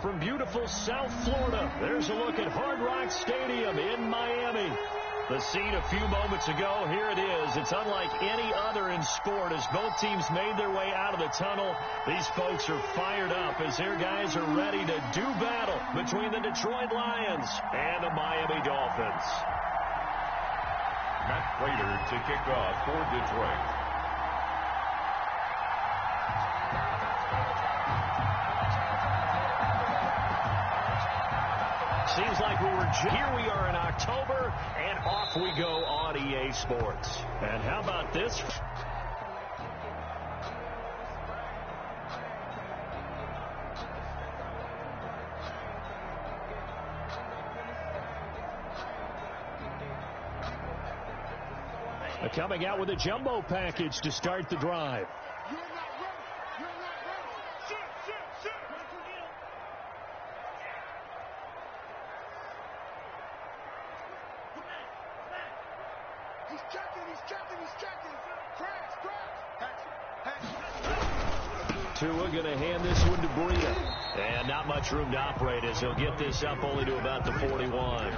from beautiful South Florida. There's a look at Hard Rock Stadium in Miami. The scene a few moments ago, here it is. It's unlike any other in sport as both teams made their way out of the tunnel. These folks are fired up as their guys are ready to do battle between the Detroit Lions and the Miami Dolphins. Matt Prater to kick off for Detroit. Seems like here we are in October, and off we go on EA Sports. And how about this? Coming out with a jumbo package to start the drive. Tua going to hand this one to Breida. And not much room to operate as he'll get this up only to about the 41.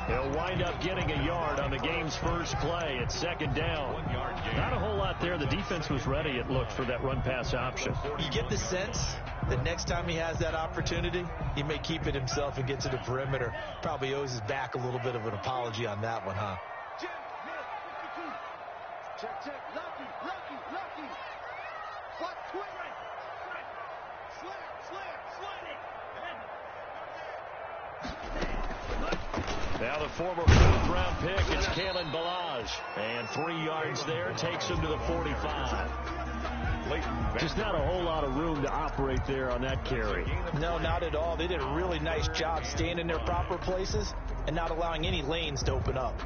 He'll wind up getting a yard on the game's first play at second down. Not a whole lot there. The defense was ready, it looked, for that run-pass option. You get the sense that next time he has that opportunity, he may keep it himself and get to the perimeter. Probably owes his back a little bit of an apology on that one, huh? Now the former fourth-round pick is Kalen Balaj. And 3 yards there takes him to the 45. Just not a whole lot of room to operate there on that carry. No, not at all. They did a really nice job staying in their proper places and not allowing any lanes to open up.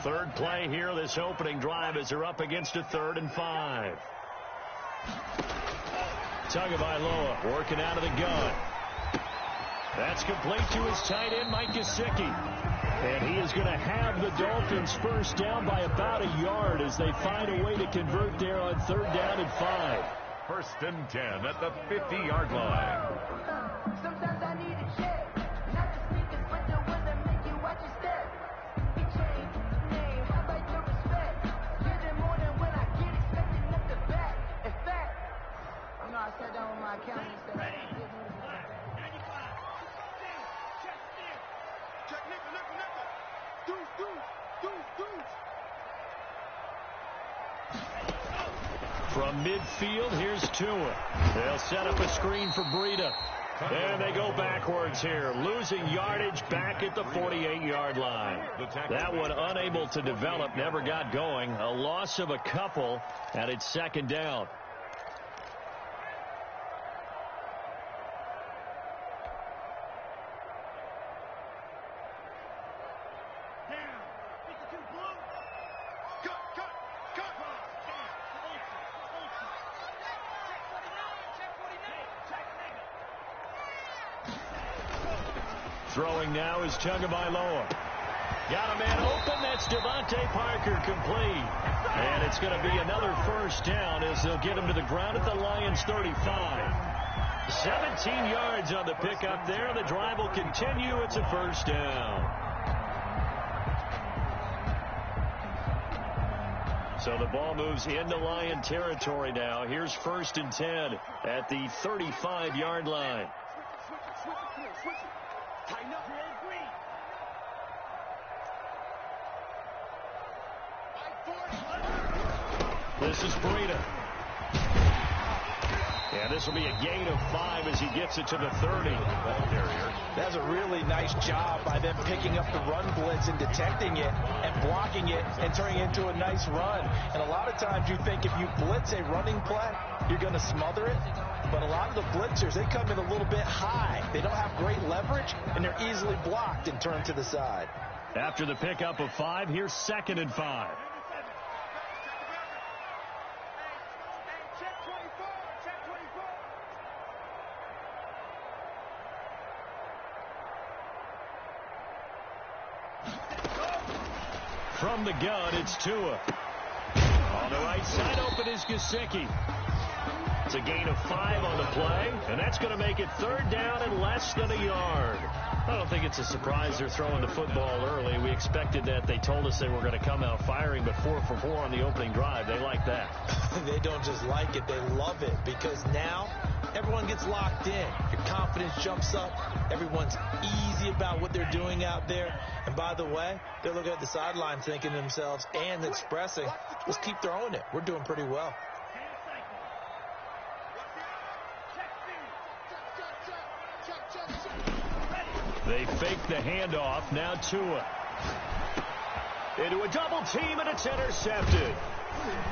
Third play here, this opening drive, as they're up against a 3rd and 5. Tagovailoa working out of the gun. That's complete to his tight end, Mike Gesicki. And he is going to have the Dolphins first down by about a yard as they find a way to convert there on 3rd down and 5. First and 10 at the 50-yard line. Sometimes I need a check. Not the sneakers, but the ones that make you watch your step. It changed the name. How about your respect? Get it more than when I get expecting up the back. In fact, you know, I sat down with my accountant and said, check nickel. Deuce. From midfield, here's Tua. They'll set up a screen for Breida. And they go backwards here, losing yardage back at the 48-yard line. That one unable to develop, never got going. A loss of a couple, and it's second down. Throwing now is Tagovailoa. Got a man open. That's Devontae Parker, complete. And it's going to be another first down as they'll get him to the ground at the Lions' 35. 17 yards on the pickup there. The drive will continue. It's a first down. So the ball moves into Lion territory now. Here's 1st and 10 at the 35-yard line. This is Breida. And this will be a gain of 5 as he gets it to the 30. That's a really nice job by them picking up the run blitz and detecting it and blocking it and turning it into a nice run. And a lot of times you think if you blitz a running play, you're going to smother it. But a lot of the blitzers, they come in a little bit high. They don't have great leverage, and they're easily blocked and turned to the side. After the pickup of 5, here's 2nd and 5. From the gun, it's Tua. On the right side, open is Gesicki. It's a gain of 5 on the play, and that's going to make it 3rd down and less than a yard. I don't think it's a surprise they're throwing the football early. We expected that. They told us they were going to come out firing, but 4 for 4 on the opening drive. They like that. They don't just like it, they love it, because now everyone gets locked in. Your confidence jumps up. Everyone's easy about what they're doing out there. And by the way, they're looking at the sideline thinking to themselves and expressing, let's keep throwing it. We're doing pretty well. They fake the handoff. Now Tua. Into a double team, and it's intercepted.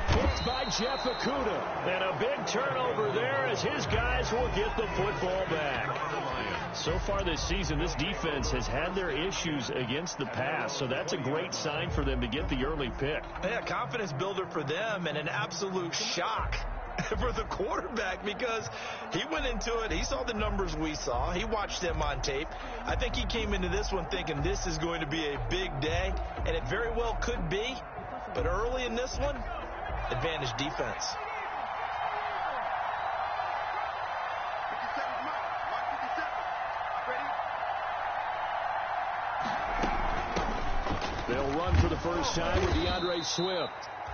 Hit by Jeff Okudah. And a big turnover there as his guys will get the football back. So far this season, this defense has had their issues against the pass, so that's a great sign for them to get the early pick. Yeah, confidence builder for them, and an absolute shock for the quarterback, because he went into it, he saw the numbers we saw, he watched them on tape. I think he came into this one thinking this is going to be a big day, and it very well could be, but early in this one, advantage defense. They'll run for the first time with DeAndre Swift.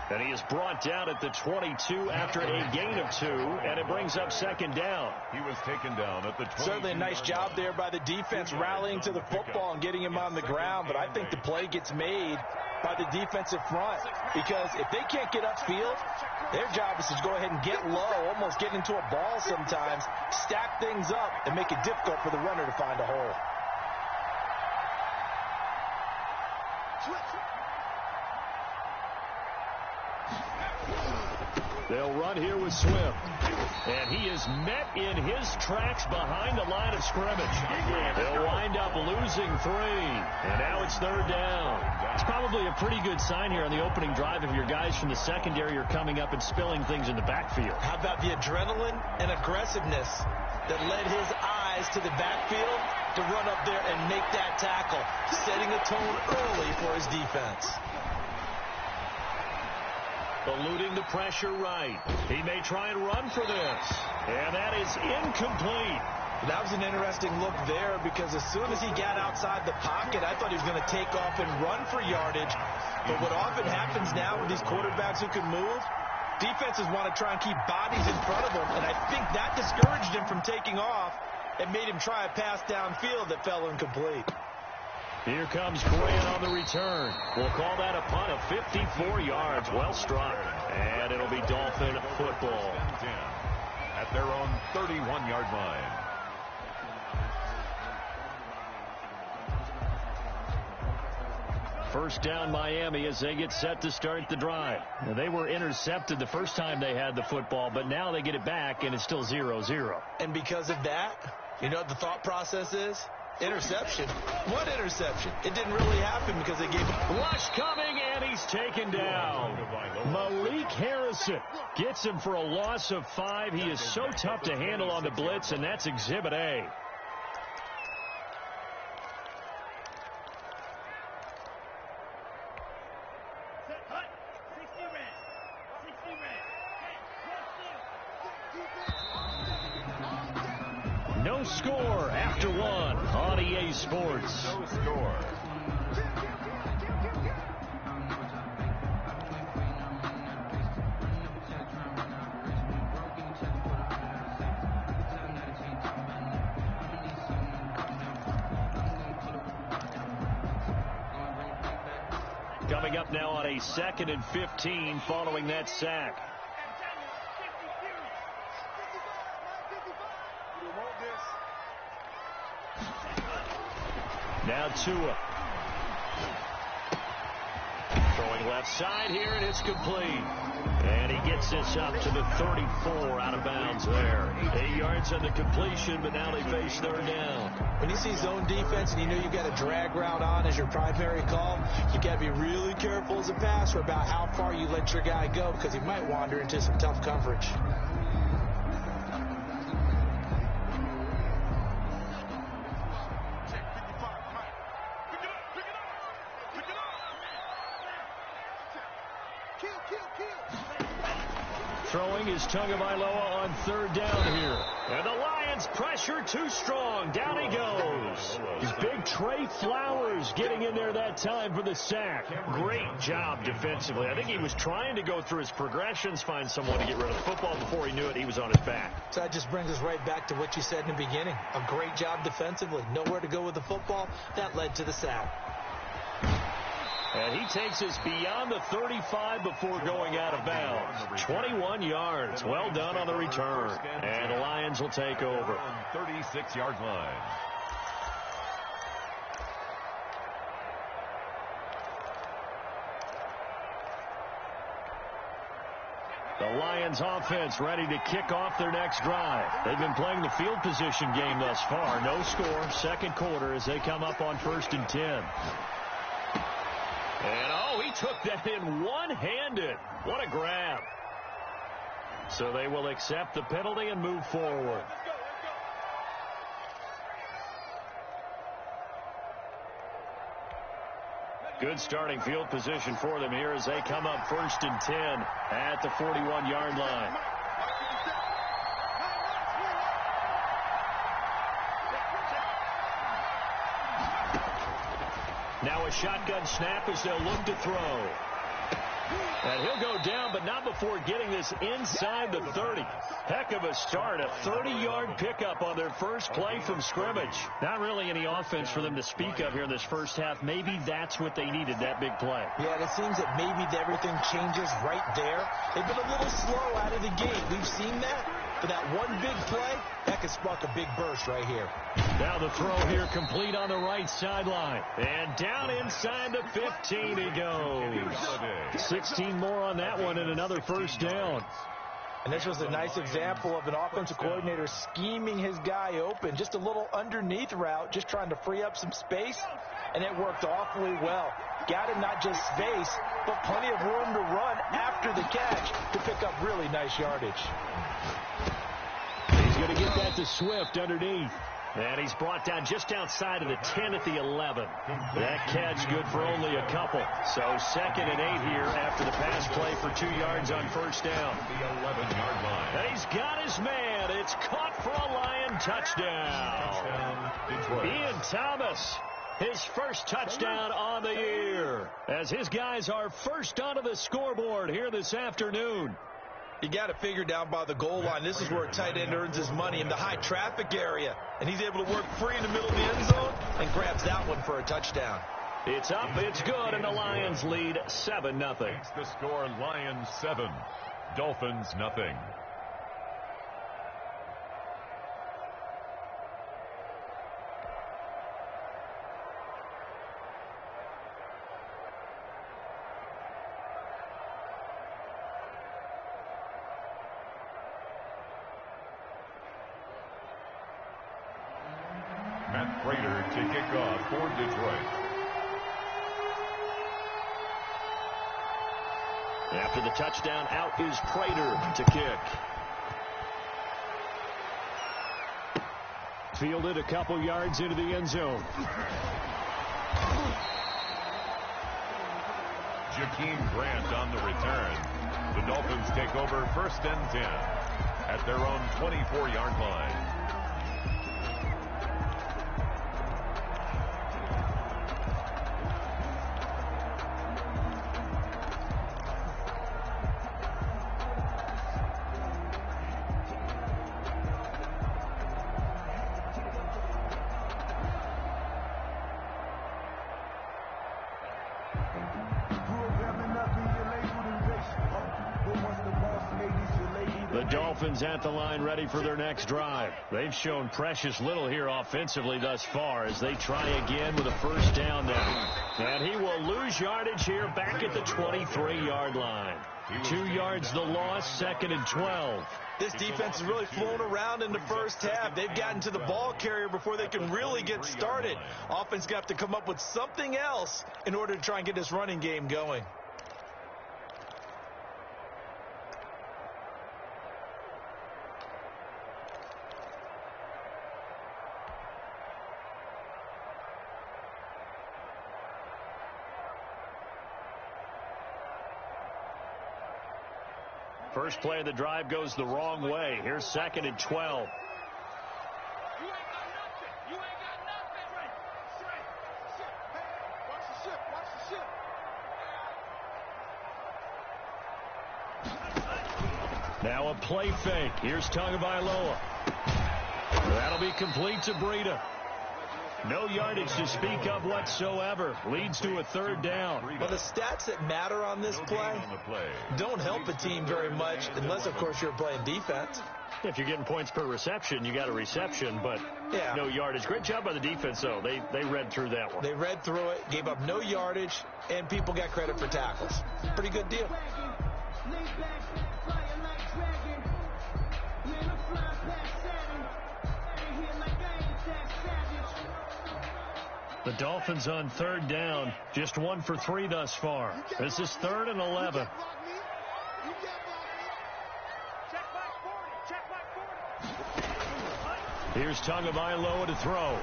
And he is brought down at the 22 after a gain of 2, and it brings up 2nd down. He was taken down at the 22. Certainly a nice job there by the defense rallying to the football and getting him on the ground, but I think the play gets made by the defensive front, because if they can't get upfield, their job is to go ahead and get low, almost get into a ball sometimes, stack things up, and make it difficult for the runner to find a hole. They'll run here with Swift. And he is met in his tracks behind the line of scrimmage. They'll wind up losing 3. And now it's 3rd down. It's probably a pretty good sign here on the opening drive if your guys from the secondary are coming up and spilling things in the backfield. How about the adrenaline and aggressiveness that led his eyes to the backfield to run up there and make that tackle, setting a tone early for his defense. Eluding the pressure right. He may try and run for this. And that is incomplete. That was an interesting look there, because as soon as he got outside the pocket, I thought he was going to take off and run for yardage. But what often happens now with these quarterbacks who can move, defenses want to try and keep bodies in front of them. And I think that discouraged him from taking off and made him try a pass downfield that fell incomplete. Here comes Grant on the return. We'll call that a punt of 54 yards. Well struck. And it'll be Dolphin football. At their own 31-yard line. First down Miami as they get set to start the drive. Now, they were intercepted the first time they had the football, but now they get it back, and it's still 0-0. And because of that, you know what the thought process is? Interception. What interception? It didn't really happen because they gave him. Rush coming, and he's taken down. Malik Harrison gets him for a loss of 5. He is so tough to handle on the blitz, and that's Exhibit A. No score after 1 on EA Sports. No score. Coming up now on a 2nd and 15 following that sack. Now Tua. Throwing left side here, and it's complete. And he gets this up to the 34 out of bounds there. 8 yards on the completion, but now they face 3rd down. When you see zone defense and you know you've got a drag route on as your primary call, you got to be really careful as a passer about how far you let your guy go, because he might wander into some tough coverage. Throwing is Tagovailoa on third down here. And the Lions pressure too strong. Down he goes. Big Trey Flowers getting in there that time for the sack. Great job defensively. I think he was trying to go through his progressions, find someone to get rid of the football. Before he knew it, he was on his back. So that just brings us right back to what you said in the beginning. A great job defensively. Nowhere to go with the football. That led to the sack. And he takes us beyond the 35 before going out of bounds. 21 yards. Well done on the return. And the Lions will take over. 36-yard line. The Lions offense ready to kick off their next drive. They've been playing the field position game thus far. No score. Second quarter as they come up on 1st and 10. And, oh, he took that in one-handed. What a grab. So they will accept the penalty and move forward. Good starting field position for them here as they come up 1st and 10 at the 41-yard line. Now a shotgun snap as they'll look to throw. And he'll go down, but not before getting this inside the 30. Heck of a start. A 30-yard pickup on their first play from scrimmage. Not really any offense for them to speak of here in this first half. Maybe that's what they needed, that big play. Yeah, and it seems that maybe everything changes right there. They've been a little slow out of the gate. We've seen that. For that one big play, that could spark a big burst right here. Now the throw here complete on the right sideline. And down inside the 15 he goes. 16 more on that one and another first down. And this was a nice example of an offensive coordinator scheming his guy open. Just a little underneath route, just trying to free up some space. And it worked awfully well. Got him not just space, but plenty of room to run after the catch to pick up really nice yardage. He's going to get that to Swift underneath. And he's brought down just outside of the 10 at the 11. That catch good for only a couple. So 2nd and 8 here after the pass play for 2 yards on first down. The 11-yard line. And he's got his man. It's caught for a Lion touchdown. Ian Thomas, his first touchdown on the year. As his guys are first onto the scoreboard here this afternoon. You got to figure down by the goal line. This is where a tight end earns his money in the high traffic area. And he's able to work free in the middle of the end zone and grabs that one for a touchdown. It's up, it's good, and the Lions lead 7-0. Makes the score Lions 7, Dolphins nothing. Prater to kick off for Detroit. After the touchdown, out is Prater to kick. Fielded a couple yards into the end zone. Jakeem Grant on the return. The Dolphins take over 1st and 10 at their own 24-yard line. Dolphins at the line ready for their next drive. They've shown precious little here offensively thus far as they try again with a first down now. And he will lose yardage here back at the 23-yard line. 2 yards the loss, 2nd and 12. This defense has really flown around in the first half. They've gotten to the ball carrier before they can really get started. Offense got to come up with something else in order to try and get this running game going. First play of the drive goes the wrong way. Here's 2nd and 12. Now a play fake. Here's Tagovailoa. That'll be complete to Breida. No yardage to speak of whatsoever. Leads to a 3rd down. Well, the stats that matter on this play don't help a team very much unless, of course, you're playing defense. If you're getting points per reception, you got a reception, but no yardage. Great job by the defense, though. They read through that one. They read through it, gave up no yardage, and people got credit for tackles. Pretty good deal. The Dolphins on 3rd down, just 1 for 3 thus far. This is 3rd and 11. Here's Tagovailoa to throw.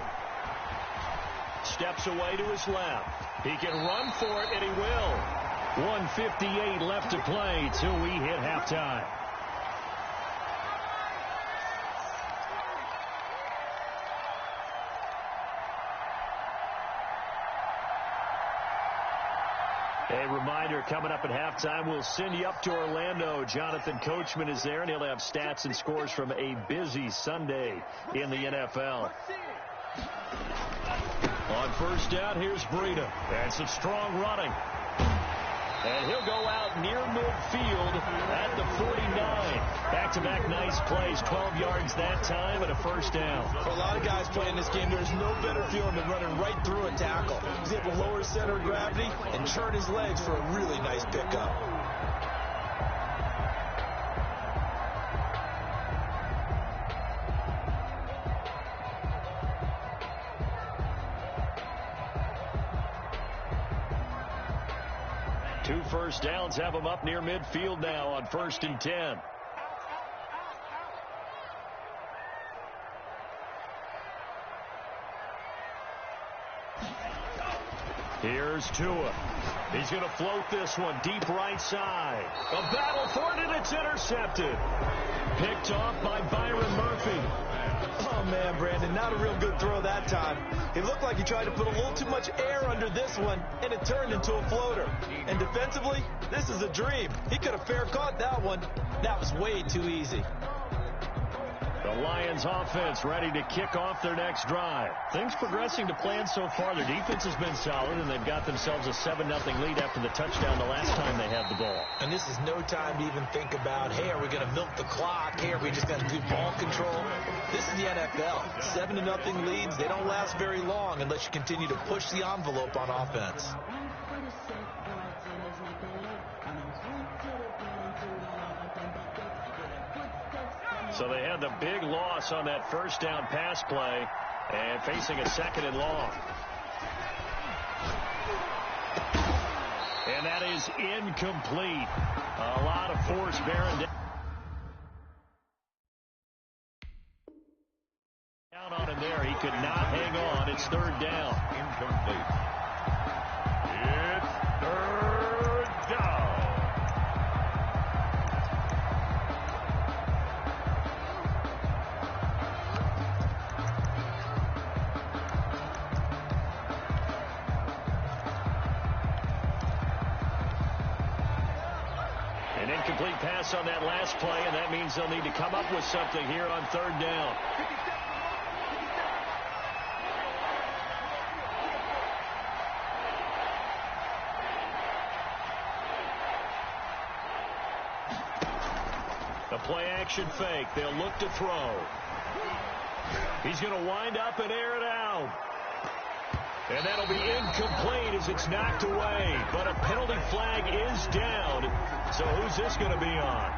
Steps away to his left. He can run for it, and he will. 1:58 left to play till we hit halftime. A reminder, coming up at halftime, we'll send you up to Orlando. Jonathan Coachman is there, and he'll have stats and scores from a busy Sunday in the NFL. On 1st down, here's Breida. And some strong running. And he'll go out near midfield at the 49. Back-to-back nice plays, 12 yards that time and a 1st down. For a lot of guys playing this game, there's no better feeling than running right through a tackle. He's able to lower his center of gravity and turn his legs for a really nice pickup. Two 1st downs have them up near midfield now on 1st and 10. Here's Tua. He's going to float this one deep right side. A battle for it, and it's intercepted. Picked off by Byron Murphy. Oh, man, Brandon, not a real good throw that time. It looked like he tried to put a little too much air under this one, and it turned into a floater. And defensively, this is a dream. He could have fair caught that one. That was way too easy. The Lions offense ready to kick off their next drive. Things progressing to plan so far. Their defense has been solid, and they've got themselves a 7-0 lead after the touchdown the last time they had the ball. And this is no time to even think about, hey, are we going to milk the clock? Hey, are we just going to do ball control? This is the NFL. 7-0 leads, they don't last very long unless you continue to push the envelope on offense. So they had the big loss on that 1st down pass play and facing a 2nd and long. And that is incomplete. A lot of force bearing down on him there. He could not hang on. It's 3rd down. Incomplete. It's 3rd down. An incomplete pass on that last play, and that means they'll need to come up with something here on 3rd down. The play-action fake. They'll look to throw. He's going to wind up and air it out. And that'll be incomplete as it's knocked away. But a penalty flag is down. So who's this going to be on?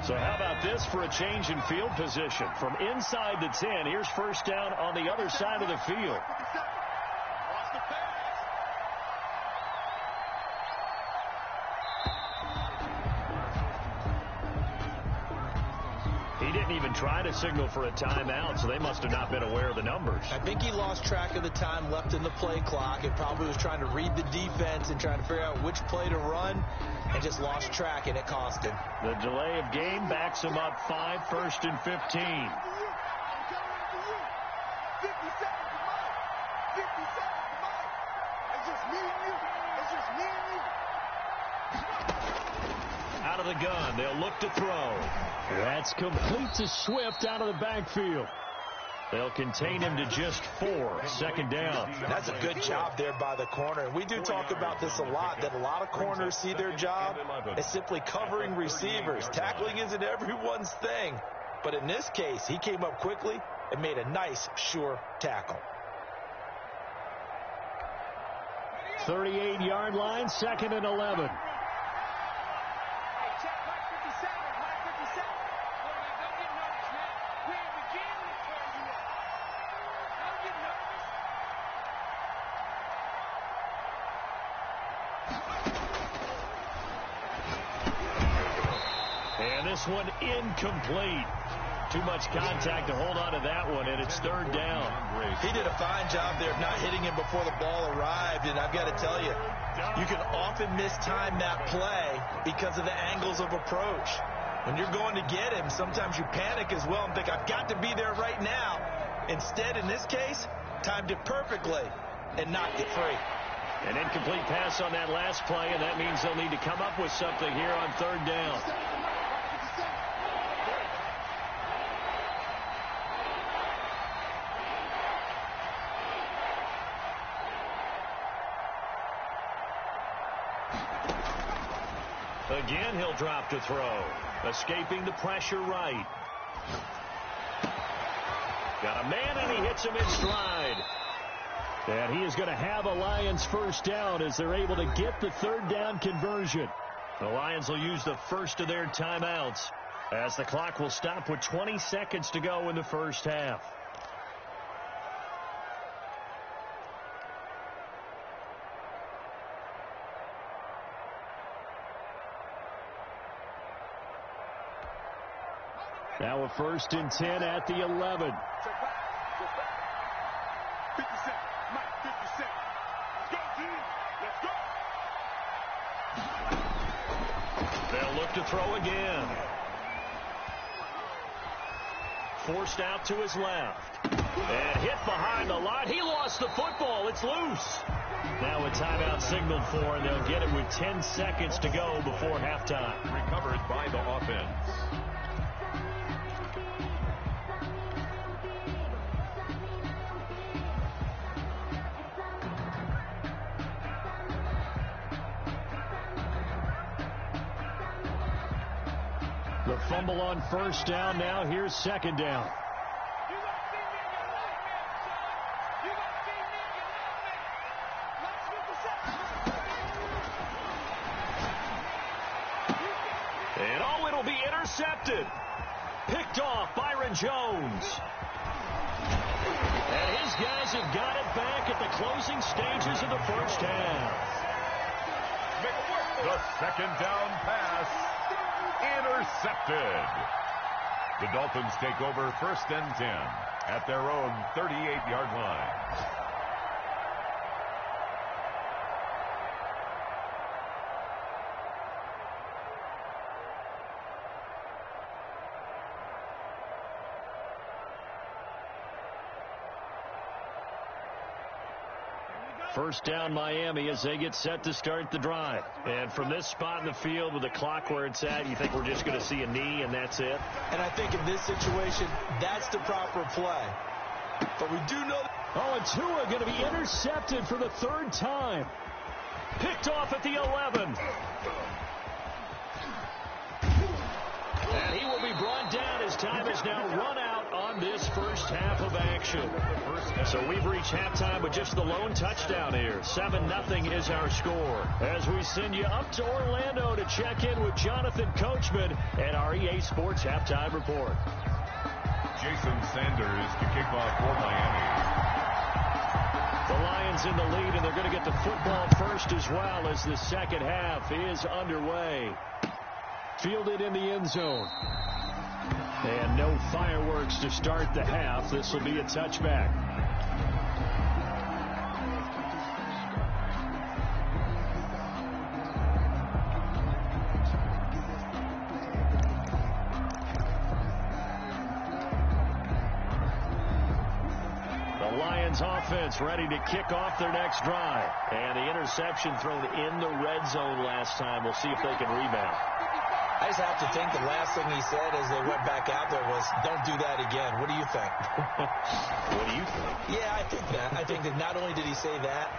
So how about this for a change in field position? From inside the 10, here's first down on the other side of the field. He didn't even try to signal for a timeout, so they must have not been aware of the numbers. I think he lost track of the time left in the play clock and probably was trying to read the defense and trying to figure out which play to run and just lost track, and it cost him. The delay of game backs him up 5, 1st and 15. Out of the gun, they'll look to throw. That's complete to Swift out of the backfield. They'll contain him to just 4, 2nd down. That's a good job there by the corner. And we do talk about this a lot, that a lot of corners see their job as simply covering receivers. Tackling isn't everyone's thing. But in this case, he came up quickly and made a nice, sure tackle. 38-yard line, 2nd and 11. And this one incomplete. Too much contact to hold on to that one, and it's 3rd down. He did a fine job there of not hitting him before the ball arrived, and I've got to tell you, you can often mistime that play because of the angles of approach. When you're going to get him, sometimes you panic as well and think, I've got to be there right now. Instead, in this case, timed it perfectly and knocked it free. An incomplete pass on that last play, and that means they'll need to come up with something here on 3rd down. Again, he'll drop to throw. Escaping the pressure right. Got a man, and he hits him in stride. And he is going to have a Lions first down as they're able to get the 3rd down conversion. The Lions will use the first of their timeouts as the clock will stop with 20 seconds to go in the first half. Now a 1st and 10 at the 11. They'll look to throw again. Forced out to his left. And hit behind the line. He lost the football. It's loose. Now a timeout signaled for, and they'll get it with 10 seconds to go before halftime. Recovered by the offense. The fumble on 1st down. Now here's 2nd down. And oh, it'll be intercepted. Picked off Byron Jones. And his guys have got it back at the closing stages of the first half. The 2nd down pass. Intercepted. The Dolphins take over 1st and 10 at their own 38-yard line. First down Miami as they get set to start the drive. And from this spot in the field with the clock where it's at, you think we're just going to see a knee and that's it? And I think in this situation, that's the proper play. But we do know that. Oh, and Tua going to be intercepted for the 3rd time. Picked off at the 11. And he will be brought down as time is now run out on this first half of action. action. So we've reached halftime with just the lone touchdown here. 7-0 is our score. As we send you up to Orlando to check in with Jonathan Coachman and our EA Sports Halftime Report. Jason Sanders to kick off for Miami. The Lions in the lead, and they're going to get the football first as well as the second half is underway. Fielded in the end zone. And no fireworks to start the half. This will be a touchback. The Lions offense ready to kick off their next drive. And the interception thrown in the red zone last time. We'll see if they can rebound. I just have to think the last thing he said as they went back out there was, don't do that again. What do you think? What do you think? Yeah, I think that. I think that not only did he say that,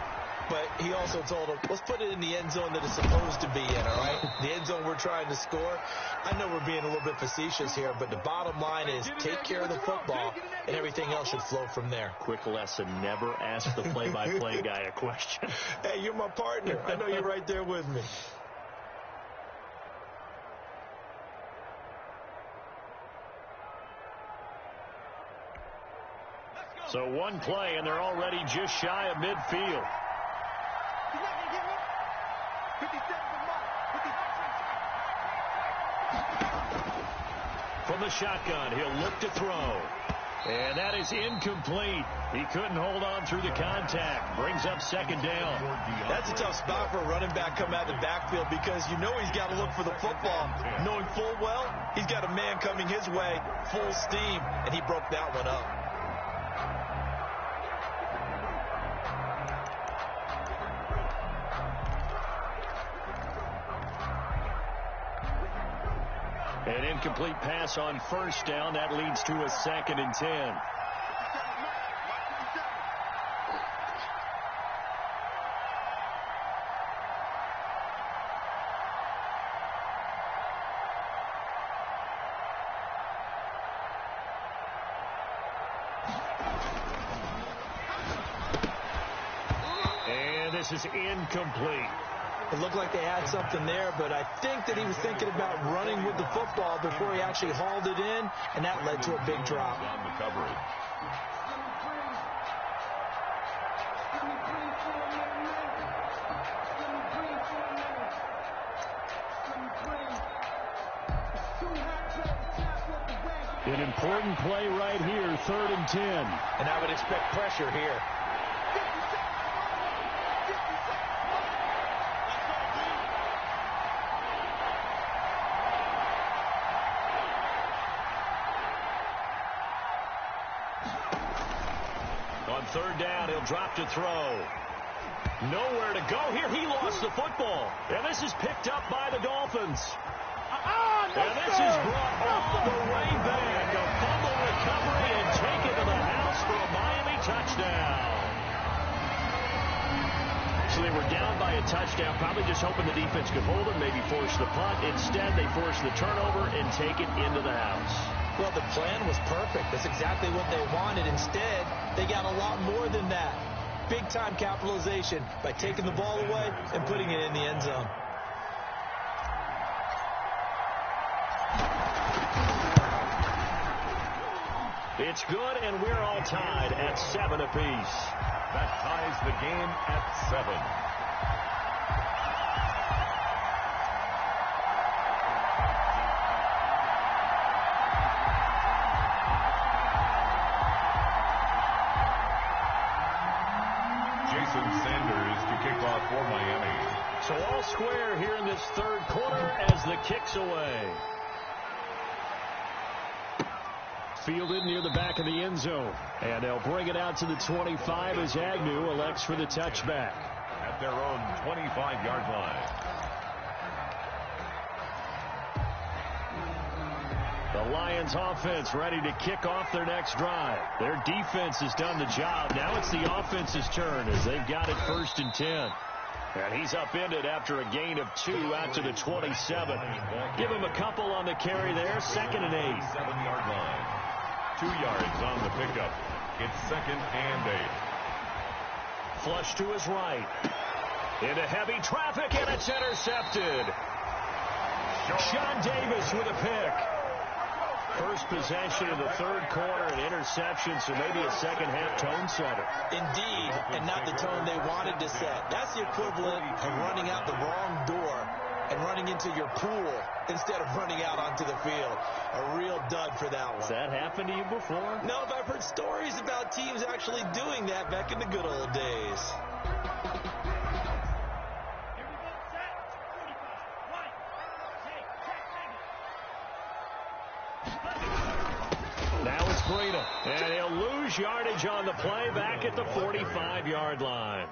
but he also told him, let's put it in the end zone that it's supposed to be in, all right? The end zone we're trying to score. I know we're being a little bit facetious here, but the bottom line is take care of the football, and everything else should flow from there. Quick lesson, never ask the play-by-play guy a question. Hey, you're my partner. I know you're right there with me. So one play, and they're already just shy of midfield. From the shotgun, he'll look to throw. And that is incomplete. He couldn't hold on through the contact. Brings up second down. That's a tough spot for a running back coming out of the backfield because you know he's got to look for the football. Knowing full well, he's got a man coming his way, full steam, and he broke that one up. An incomplete pass on first down. That leads to a 2nd and 10. And this is incomplete. It looked like they had something there, but I think that he was thinking about running with the football before he actually hauled it in, and that led to a big drop. On the coverage. An important play right here, 3rd and 10. And I would expect pressure here. On 3rd down, he'll drop to throw. Nowhere to go here. He lost the football. And this is picked up by the Dolphins. And this is brought all the way back. A fumble recovery and taken to the house for a Miami touchdown. So they were down by a touchdown, probably just hoping the defense could hold them, maybe force the punt. Instead, they forced the turnover and take it into the house. Well, the plan was perfect. That's exactly what they wanted. Instead, they got a lot more than that. Big-time capitalization by taking the ball away and putting it in the end zone. It's good, and we're all tied at 7 apiece. That ties the game at 7. Sanders to kick off for Miami. So all square here in this 3rd quarter as the kick's away. Fielded near the back of the end zone. And they'll bring it out to the 25 as Agnew elects for the touchback. At their own 25-yard line. The Lions offense ready to kick off their next drive. Their defense has done the job. Now it's the offense's turn as they've got it 1st and 10. And he's upended after a gain of 2 out to the 27. Give him a couple on the carry there. 2nd and 8. 7-yard line. 2 yards on the pickup. It's 2nd and 8. Flush to his right. Into heavy traffic, and it's intercepted. Sean Davis with a pick. First possession of the third quarter, an interception, so maybe a second-half tone setter. Indeed, and not the tone they wanted to set. That's the equivalent of running out the wrong door and running into your pool instead of running out onto the field. A real dud for that one. Has that happened to you before? No, but I've heard stories about teams actually doing that back in the good old days. Now it's Breida, and he'll lose yardage on the play back at the 45-yard line.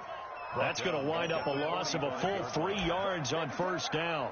That's going to wind up a loss of a full 3 yards on first down.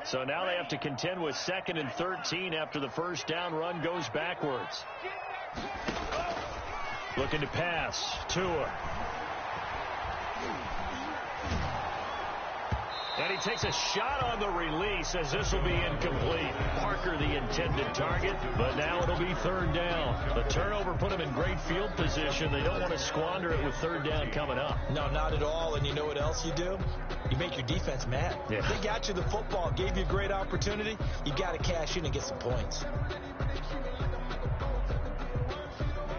So now they have to contend with 2nd and 13 after the first down run goes backwards. Looking to pass. Tua. And he takes a shot on the release as this will be incomplete. Parker the intended target, but now it'll be 3rd down. The turnover put him in great field position. They don't want to squander it with 3rd down coming up. No, not at all. And you know what else you do? You make your defense mad. Yeah. They got you the football, gave you a great opportunity. You got to cash in and get some points.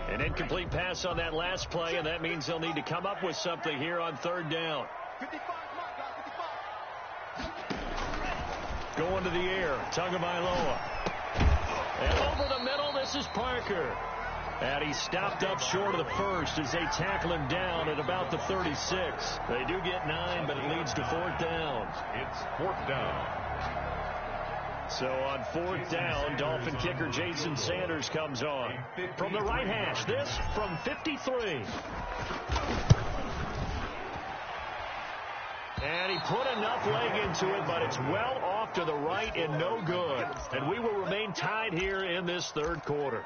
An incomplete pass on that last play, and that means they'll need to come up with something here on 3rd down. Going to the air, Tagovailoa. And over the middle, this is Parker. And he stopped up short of the first as they tackle him down at about the 36. They do get 9, but it leads to 4th down. It's 4th down. So on 4th down, Dolphin kicker Jason Sanders comes on. From the right hash, this from 53. And he put enough leg into it, but it's well off to the right and no good. And we will remain tied here in this 3rd quarter.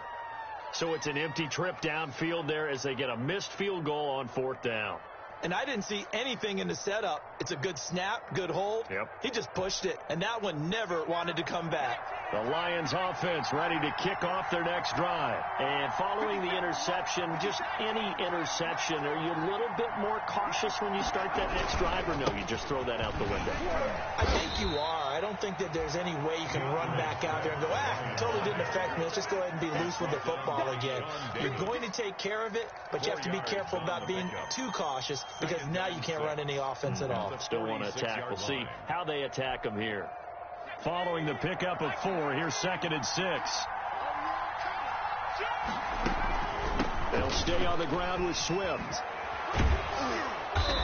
So it's an empty trip downfield there as they get a missed field goal on 4th down. And I didn't see anything in the setup. It's a good snap, good hold. Yep. He just pushed it, and that one never wanted to come back. The Lions offense ready to kick off their next drive. And following the interception, just any interception, are you a little bit more cautious when you start that next drive, or no, you just throw that out the window? I think you are. I don't think that there's any way you can run back out there and go, totally didn't affect me. Let's just go ahead and be loose with the football again. You're going to take care of it, but you have to be careful about being too cautious because now you can't run any offense at all. Still want to attack. We'll see how they attack them here. Following the pickup of 4, here's 2nd and 6. They'll stay on the ground with Swift.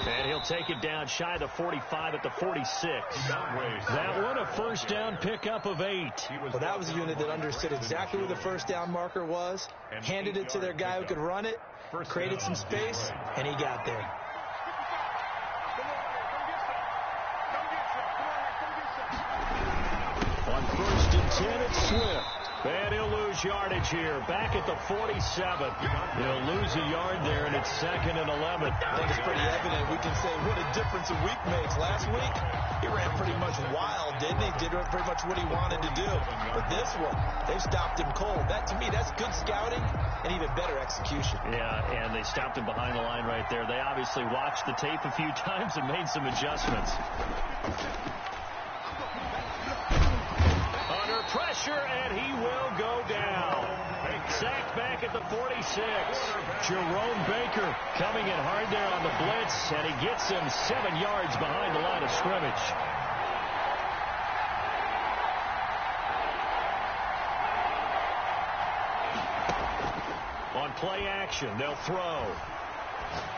And he'll take it down shy of the 45 at the 46. That one a first down pickup of 8. Well, that was a unit that understood exactly where the first down marker was, handed it to their guy who could run it, created some space, and he got there. On 1st and 10, it's Swift. And he'll lose yardage here. Back at the 47. He'll lose a yard there, and it's 2nd and 11. I think it's pretty evident. We can say what a difference a week makes. Last week, he ran pretty much wild, didn't he? Did pretty much what he wanted to do. But this one, they've stopped him cold. That, to me, that's good scouting and even better execution. Yeah, and they stopped him behind the line right there. They obviously watched the tape a few times and made some adjustments. Under pressure, and he will go down. Sacked back at at the 46. Jerome Baker coming in hard there on the blitz, and he gets him 7 yards behind the line of scrimmage. On play action, they'll throw.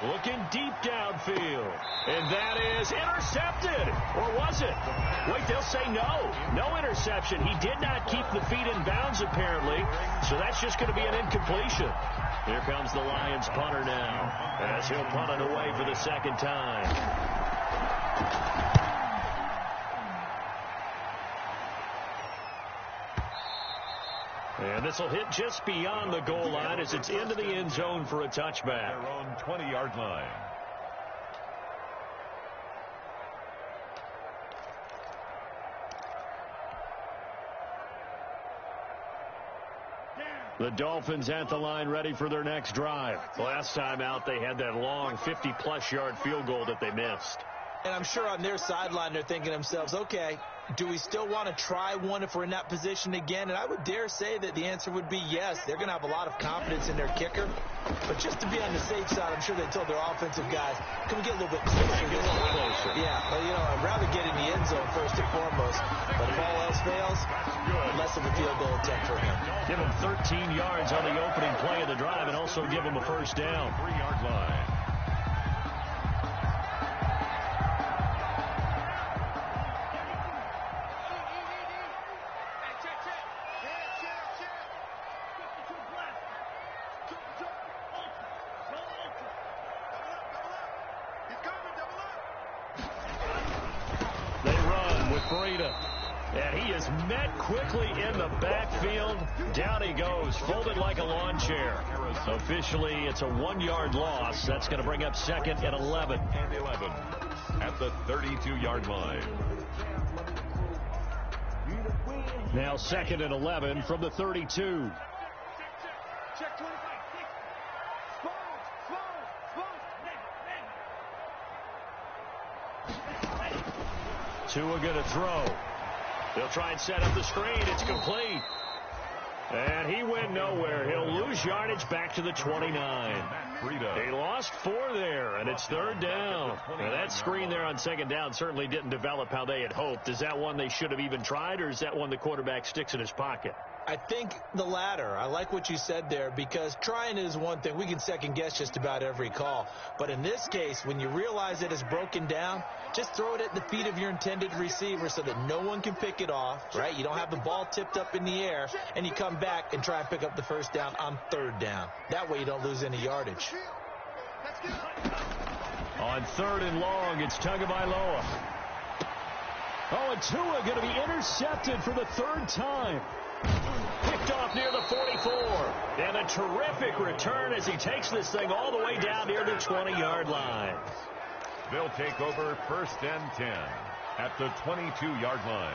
Looking deep downfield. And that is intercepted. Or was it? Wait, they'll say no. No interception. He did not keep the feet in bounds, apparently. So that's just going to be an incompletion. Here comes the Lions punter now, as he'll punt it away for the second time. And this will hit just beyond the goal line as it's into the end zone for a touchback. Their own 20-yard line. The Dolphins at the line ready for their next drive. Last time out, they had that long 50-plus yard field goal that they missed. And I'm sure on their sideline they're thinking to themselves, okay, do we still want to try one if we're in that position again? And I would dare say that the answer would be yes. They're going to have a lot of confidence in their kicker. But just to be on the safe side, I'm sure they told their offensive guys, can we get a little bit closer? Get a little closer. Yeah, well, you know, I'd rather get in the end zone first and foremost. But if all else fails, less of a field goal attempt for him. Give him 13 yards on the opening play of the drive and also give him a first down. 3-yard line. And he is met quickly in the backfield. Down he goes, folded like a lawn chair. Officially, it's a 1-yard loss. That's going to bring up second and 11. And 11 at the 32-yard line. Now second and 11 from the 32. Tua going to throw. He'll try and set up the screen. It's complete. And he went nowhere. He'll lose yardage back to the 29. He lost 4 there, and it's third down. Now that screen there on second down certainly didn't develop how they had hoped. Is that one they should have even tried, or is that one the quarterback sticks in his pocket? I think the latter. I like what you said there, because trying is one thing. We can second guess just about every call. But in this case, when you realize it is broken down, just throw it at the feet of your intended receiver so that no one can pick it off, right? You don't have the ball tipped up in the air, and you come back and try and pick up the first down on third down. That way you don't lose any yardage. On third and long, it's Tagovailoa. Oh, and Tua going to be intercepted for the third time. Picked off near the 44. And a terrific return as he takes this thing all the way down near the 20-yard line. They'll take over first and 10 at the 22-yard line.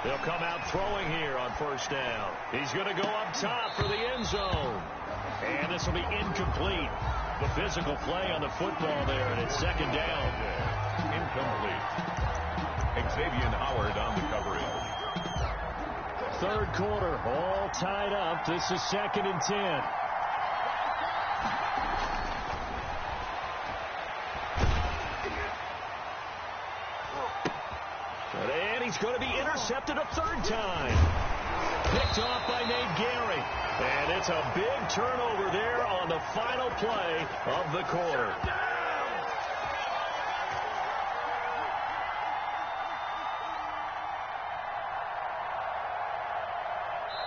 They'll come out throwing here on first down. He's going to go up top for the end zone. And this will be incomplete. The physical play on the football there, and it's second down. Incomplete. Xavier Howard on the coverage. Third quarter, all tied up. This is second and 10. And he's going to be intercepted a third time. Picked off by Nate Gary. And it's a big turnover there on the final play of the quarter.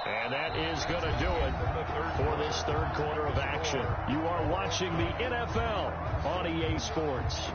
And that is going to do it for this third quarter of action. You are watching the NFL on EA Sports.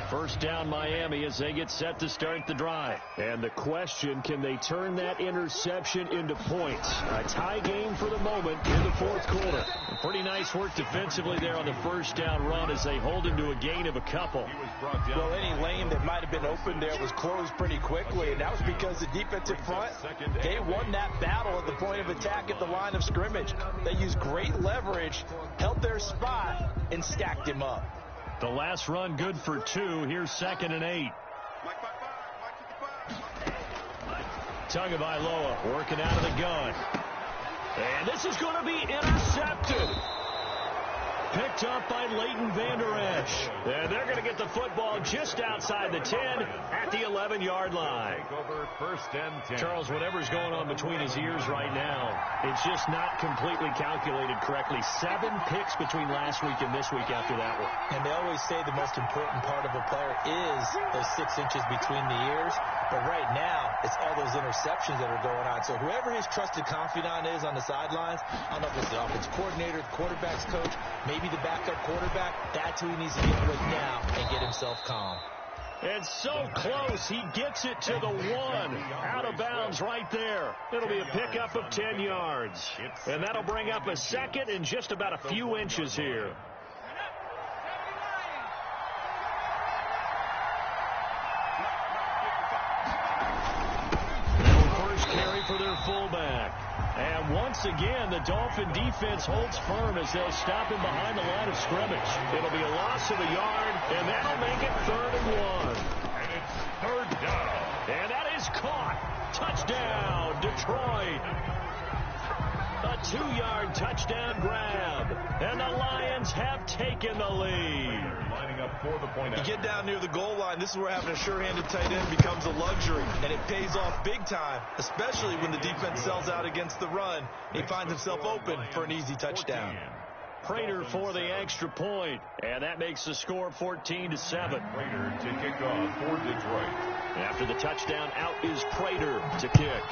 First down Miami as they get set to start the drive. And the question, can they turn that interception into points? A tie game for the moment in the fourth quarter. Pretty nice work defensively there on the first down run as they hold him to a gain of a couple. Well, any lane that might have been open there was closed pretty quickly, and that was because the defensive front, they won that battle at the point of attack at the line of scrimmage. They used great leverage, held their spot, and stacked him up. The last run good for 2. Here's 2nd and 8. Tagovailoa working out of the gun. And this is going to be intercepted. Picked up by Leighton Vander Esch. And they're going to get the football just outside the 10 at the 11-yard line. Over 1st and 10. Charles, whatever's going on between his ears right now, it's just not completely calculated correctly. 7 picks between last week and this week after that one. And they always say the most important part of a player is those 6 inches between the ears. But right now, it's all those interceptions that are going on. So whoever his trusted confidant is on the sidelines, I don't know if it's the offensive coordinator, the quarterback's coach, maybe the backup quarterback, that's who he needs to get with now and get himself calm. And so close, he gets it to the 1. Out of bounds right there. It'll be a pickup of 10 yards. And that'll bring up a 2nd and just about a few inches here. For their fullback. And once again, the Dolphin defense holds firm as they'll stop him behind the line of scrimmage. It'll be a loss of a yard, and that'll make it 3rd and 1. And it's 3rd down. And that is caught. Touchdown, Detroit. A 2-yard touchdown grab. And the Lions have taken the lead. Lining up for the point. You get down near the goal line, this is where having a sure-handed tight end becomes a luxury, and it pays off big time, especially when the defense sells out against the run. He finds himself open for an easy touchdown. Prater for the extra point, and that makes the score 14-7. Prater to kick off for Detroit. After the touchdown, out is Prater to kick.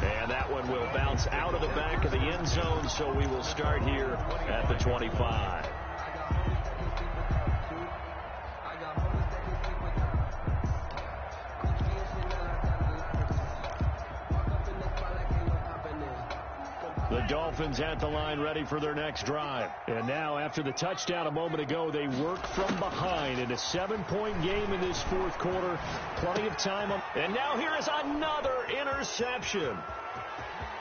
And that one will bounce out of the back of the end zone, so we will start here at the 25. The Dolphins at the line ready for their next drive. And now after the touchdown a moment ago, they work from behind in a 7-point game in this fourth quarter. Plenty of time. And now here is another interception.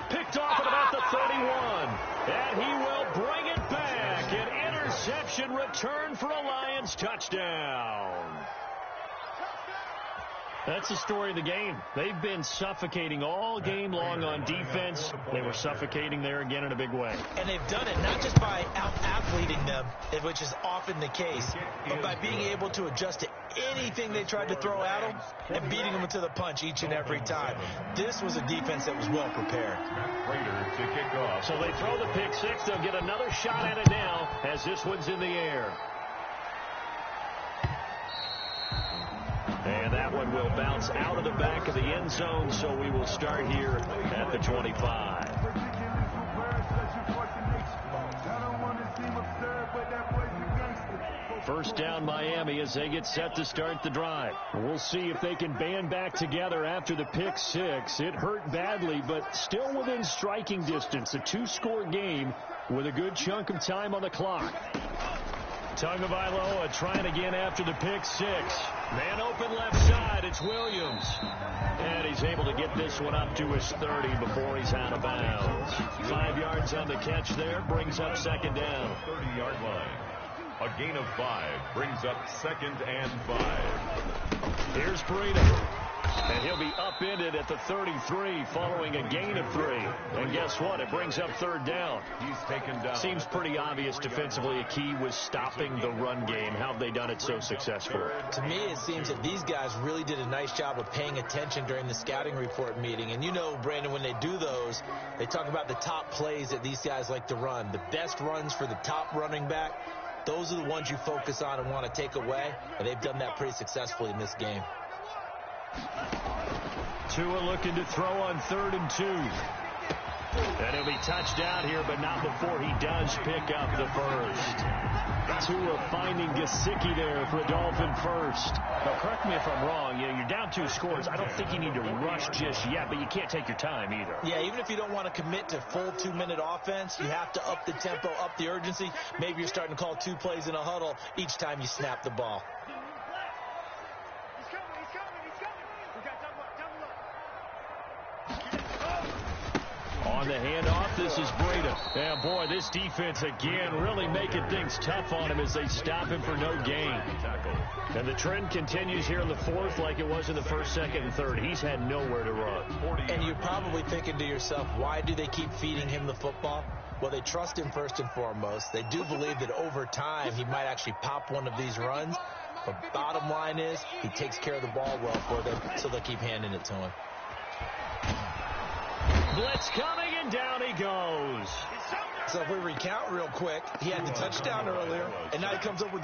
Picked off at about the 31. And he will bring it back. An interception return for a Lions touchdown. That's the story of the game. They've been suffocating all game long on defense. They were suffocating there again in a big way. And they've done it not just by out-athleting them, which is often the case, but by being able to adjust to anything they tried to throw at them and beating them to the punch each and every time. This was a defense that was well prepared. Prater to kick off. So they throw the pick six. They'll get another shot at it now as this one's in the air. And that one will bounce out of the back of the end zone, so we will start here at the 25. First down Miami as they get set to start the drive. We'll see if they can band back together after the pick six. It hurt badly, but still within striking distance. A 2-score game with a good chunk of time on the clock. Tagovailoa trying again after the pick six. Man open left side. It's Williams. And he's able to get this one up to his 30 before he's out of bounds. 5 yards on the catch there. Brings up second down. 30-yard line. A gain of 5 brings up 2nd and 5. Here's Prater. And he'll be upended at the 33 following a gain of 3. And guess what? It brings up 3rd down. He's taken down. Seems pretty obvious defensively. A key was stopping the run game. How have they done it so successfully? To me, it seems that these guys really did a nice job of paying attention during the scouting report meeting. And you know, Brandon, when they do those, they talk about the top plays that these guys like to run. The best runs for the top running back. Those are the ones you focus on and want to take away. And they've done that pretty successfully in this game. Tua looking to throw on 3rd and 2. And he'll be touched down here, but not before he does pick up the first. Tua finding Gesicki there for a Dolphin first. Now, correct me if I'm wrong. You're down 2 scores. I don't think you need to rush just yet, but you can't take your time either. Yeah, even if you don't want to commit to full 2-minute offense, you have to up the tempo, up the urgency. Maybe you're starting to call 2 plays in a huddle each time you snap the ball. On the handoff, this is Breda. And boy, this defense again really making things tough on him as they stop him for no gain. And the trend continues here in the 4th like it was in the 1st, 2nd, and 3rd. He's had nowhere to run. And you're probably thinking to yourself, why do they keep feeding him the football? Well, they trust him first and foremost. They do believe that over time he might actually pop one of these runs. But bottom line is he takes care of the ball well for them, so they'll keep handing it to him. Blitz coming, and down he goes. So if we recount real quick, he had the touchdown earlier, and now he comes up with the